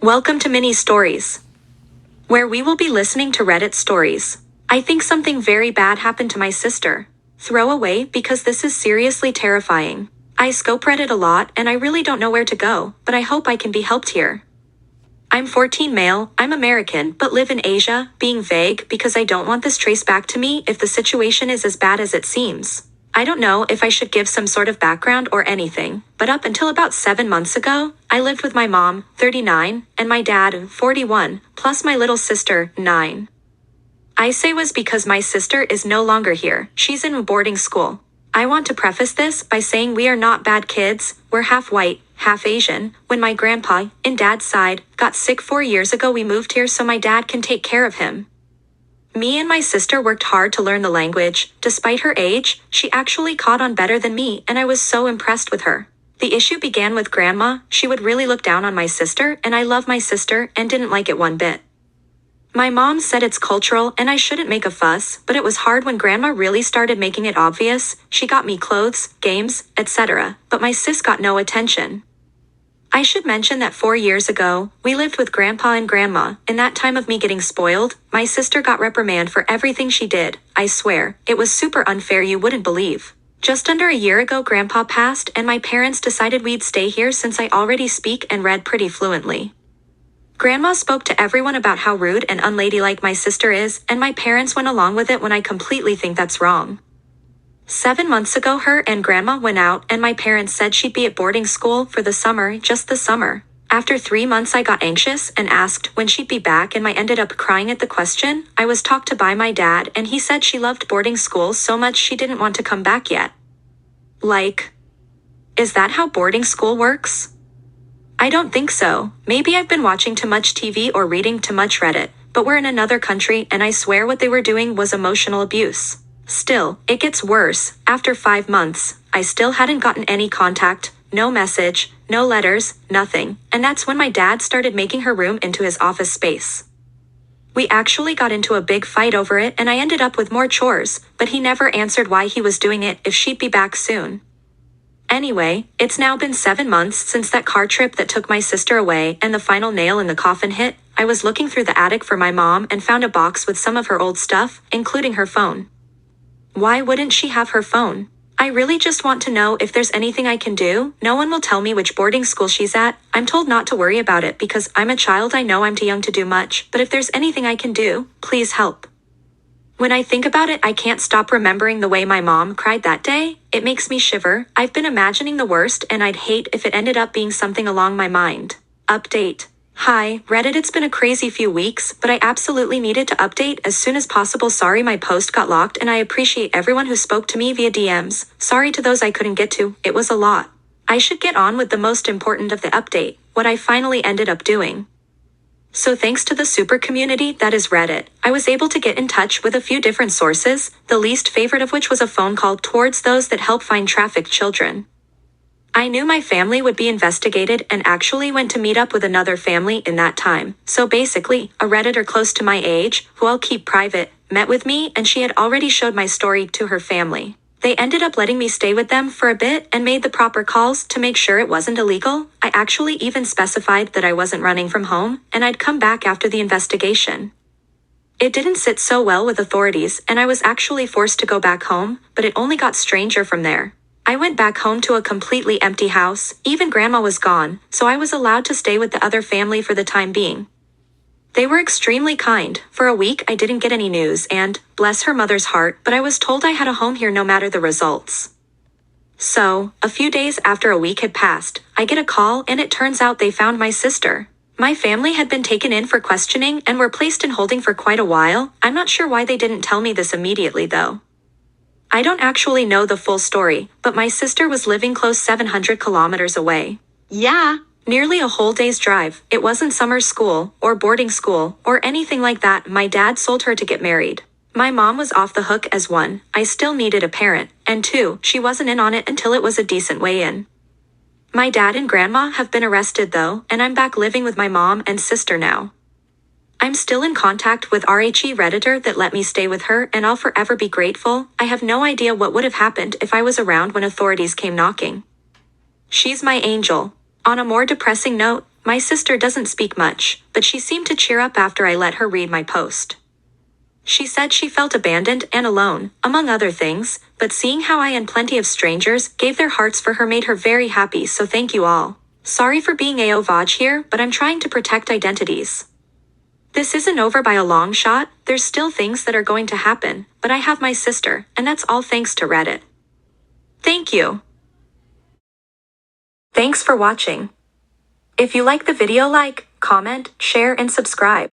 Welcome to Mini Stories, where we will be listening to Reddit stories. I think something very bad happened to my sister. Throw away because this is seriously terrifying. I scope Reddit a lot and I really don't know where to go, but I hope I can be helped here. I'm 14 male, I'm American, but live in Asia, being vague because I don't want this traced back to me if the situation is as bad as it seems. I don't know if I should give some sort of background or anything, but up until about 7 months ago, I lived with my mom, 39, and my dad, 41, plus my little sister, 9. I say was because my sister is no longer here, she's in boarding school. I want to preface this by saying we are not bad kids, we're half white, half Asian. When my grandpa, in dad's side, got sick 4 years ago we moved here so my dad can take care of him. Me and my sister worked hard to learn the language. Despite her age, she actually caught on better than me and I was so impressed with her. The issue began with grandma, she would really look down on my sister and I love my sister and didn't like it one bit. My mom said it's cultural and I shouldn't make a fuss, but it was hard when grandma really started making it obvious. She got me clothes, games, etc., but my sis got no attention. I should mention that 4 years ago, we lived with grandpa and grandma. In that time of me getting spoiled, my sister got reprimanded for everything she did. I swear, it was super unfair you wouldn't believe. Just under a year ago grandpa passed and my parents decided we'd stay here since I already speak and read pretty fluently. Grandma spoke to everyone about how rude and unladylike my sister is, and my parents went along with it when I completely think that's wrong. 7 months ago her and grandma went out and my parents said she'd be at boarding school for the summer, just the summer. After 3 months I got anxious and asked when she'd be back and I ended up crying at the question. I was talked to by my dad and he said she loved boarding school so much she didn't want to come back yet. Like, is that how boarding school works? I don't think so. Maybe I've been watching too much TV or reading too much Reddit, but we're in another country and I swear what they were doing was emotional abuse. Still, it gets worse. After 5 months, I still hadn't gotten any contact, no message, no letters, nothing, and that's when my dad started making her room into his office space. We actually got into a big fight over it and I ended up with more chores, but he never answered why he was doing it if she'd be back soon. Anyway, it's now been 7 months since that car trip that took my sister away and the final nail in the coffin hit. I was looking through the attic for my mom and found a box with some of her old stuff, including her phone. Why wouldn't she have her phone? I really just want to know if there's anything I can do. No one will tell me which boarding school she's at. I'm told not to worry about it because I'm a child. I know I'm too young to do much, but if there's anything I can do, please help. When I think about it, I can't stop remembering the way my mom cried that day. It makes me shiver. I've been imagining the worst and I'd hate if it ended up being something along my mind. Update. Hi, Reddit, it's been a crazy few weeks, but I absolutely needed to update as soon as possible. Sorry my post got locked and I appreciate everyone who spoke to me via DMs. Sorry to those I couldn't get to, it was a lot. I should get on with the most important of the update, what I finally ended up doing. So thanks to the super community that is Reddit, I was able to get in touch with a few different sources, the least favorite of which was a phone call towards those that help find trafficked children. I knew my family would be investigated and actually went to meet up with another family in that time. So basically, a Redditor close to my age, who I'll keep private, met with me and she had already showed my story to her family. They ended up letting me stay with them for a bit and made the proper calls to make sure it wasn't illegal. I actually even specified that I wasn't running from home and I'd come back after the investigation. It didn't sit so well with authorities and I was actually forced to go back home, but it only got stranger from there. I went back home to a completely empty house, even grandma was gone, so I was allowed to stay with the other family for the time being. They were extremely kind. For a week I didn't get any news and, bless her mother's heart, but I was told I had a home here no matter the results. So, a few days after a week had passed, I get a call and it turns out they found my sister. My family had been taken in for questioning and were placed in holding for quite a while. I'm not sure why they didn't tell me this immediately though. I don't actually know the full story, but my sister was living close 700 kilometers away. Yeah, nearly a whole day's drive. It wasn't summer school, or boarding school, or anything like that. My dad sold her to get married. My mom was off the hook as 1, I still needed a parent, and 2, she wasn't in on it until it was a decent way in. My dad and grandma have been arrested though, and I'm back living with my mom and sister now. I'm still in contact with RHE Redditor that let me stay with her and I'll forever be grateful. I have no idea what would have happened if I was around when authorities came knocking. She's my angel. On a more depressing note, My sister doesn't speak much, but she seemed to cheer up after I let her read my post. She said she felt abandoned and alone, among other things, but seeing how I and plenty of strangers gave their hearts for her made her very happy, so thank you all. Sorry for being AO here, but I'm trying to protect identities. This isn't over by a long shot, there's still things that are going to happen, but I have my sister, and that's all thanks to Reddit. Thank you. Thanks for watching. If you like the video, like, comment, share and subscribe.